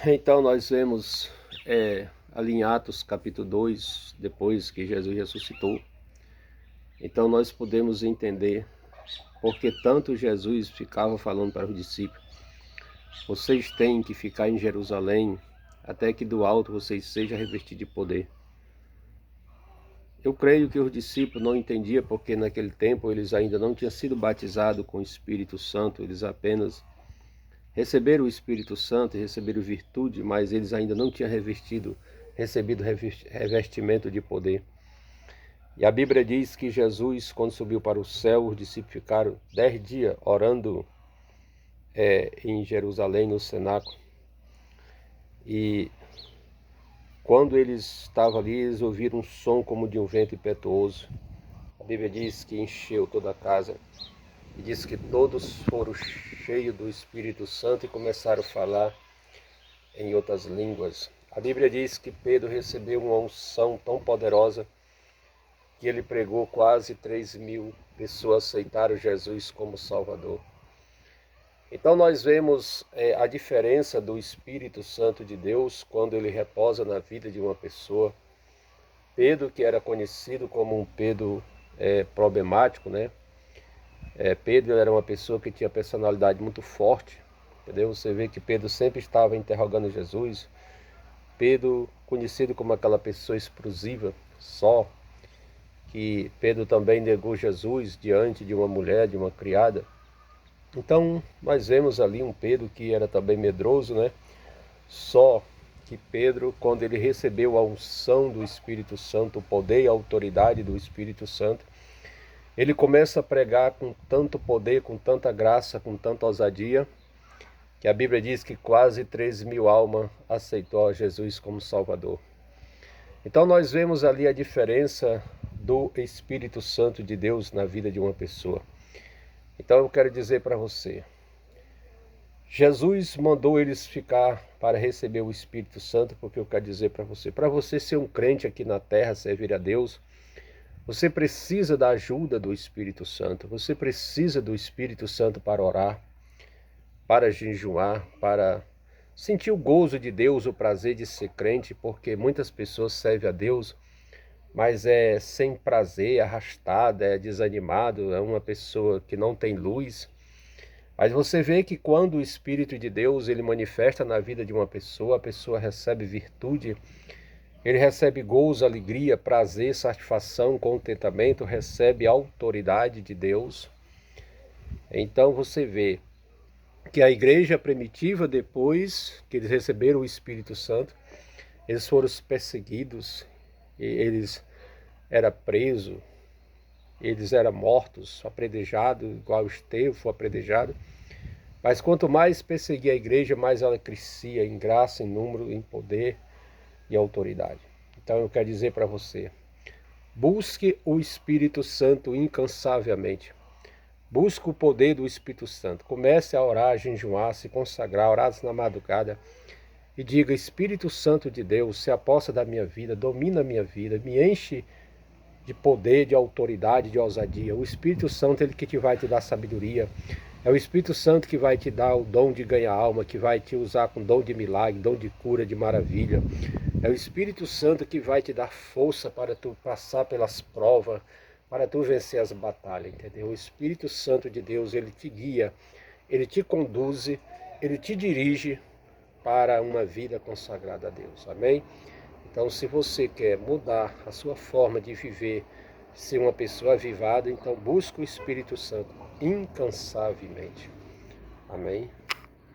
Então nós vemos ali em Atos capítulo 2, depois que Jesus ressuscitou. Então nós podemos entender porque tanto Jesus ficava falando para os discípulos: vocês têm que ficar em Jerusalém até que do alto vocês sejam revestidos de poder. Eu creio que os discípulos não entendiam porque naquele tempo eles ainda não tinham sido batizados com o Espírito Santo, eles apenas receberam o Espírito Santo e receberam virtude, mas eles ainda não tinham recebido revestimento de poder. E a Bíblia diz que Jesus, quando subiu para o céu, os discípulos ficaram 10 dias orando em Jerusalém, no cenáculo. E quando eles estavam ali, eles ouviram um som como de um vento impetuoso. A Bíblia diz que encheu toda a casa. E diz que todos foram cheios do Espírito Santo e começaram a falar em outras línguas. A Bíblia diz que Pedro recebeu uma unção tão poderosa que ele pregou, quase 3.000 pessoas aceitaram Jesus como Salvador. Então nós vemos a diferença do Espírito Santo de Deus quando ele reposa na vida de uma pessoa. Pedro, que era conhecido como um Pedro problemático, né? Pedro era uma pessoa que tinha personalidade muito forte, entendeu? Você vê que Pedro sempre estava interrogando Jesus. Pedro, conhecido como aquela pessoa explosiva, só que Pedro também negou Jesus diante de uma mulher, de uma criada. Então nós vemos ali um Pedro que era também medroso, né? Só que Pedro, quando ele recebeu a unção do Espírito Santo, o poder e a autoridade do Espírito Santo, ele começa a pregar com tanto poder, com tanta graça, com tanta ousadia, que a Bíblia diz que quase 3.000 almas aceitou a Jesus como Salvador. Então nós vemos ali a diferença do Espírito Santo de Deus na vida de uma pessoa. Então eu quero dizer para você, Jesus mandou eles ficar para receber o Espírito Santo, porque eu quero dizer para você ser um crente aqui na terra, servir a Deus, você precisa da ajuda do Espírito Santo, você precisa do Espírito Santo para orar, para jejuar, para sentir o gozo de Deus, o prazer de ser crente, porque muitas pessoas servem a Deus, mas é sem prazer, arrastada, é desanimado, é uma pessoa que não tem luz. Mas você vê que quando o Espírito de Deus ele manifesta na vida de uma pessoa, a pessoa recebe virtude, ele recebe gozo, alegria, prazer, satisfação, contentamento, recebe autoridade de Deus. Então você vê que a igreja primitiva, depois que eles receberam o Espírito Santo, eles foram perseguidos, eles eram presos, eles eram mortos, apedrejados, igual Estevão foi apedrejado. Mas quanto mais perseguia a igreja, mais ela crescia em graça, em número, em poder e autoridade. Então eu quero dizer para você, busque o Espírito Santo incansavelmente. Busque o poder do Espírito Santo. Comece a orar, a jejuar, se consagrar, orar na madrugada. E diga: Espírito Santo de Deus, se aposta da minha vida, domina a minha vida, me enche de poder, de autoridade, de ousadia. O Espírito Santo é ele que vai te dar sabedoria. É o Espírito Santo que vai te dar o dom de ganhar alma, que vai te usar com dom de milagre, dom de cura, de maravilha. É o Espírito Santo que vai te dar força para tu passar pelas provas, para tu vencer as batalhas, entendeu? O Espírito Santo de Deus, ele te guia, ele te conduz, ele te dirige para uma vida consagrada a Deus, amém? Então, se você quer mudar a sua forma de viver, ser uma pessoa avivada, então busque o Espírito Santo incansavelmente, amém?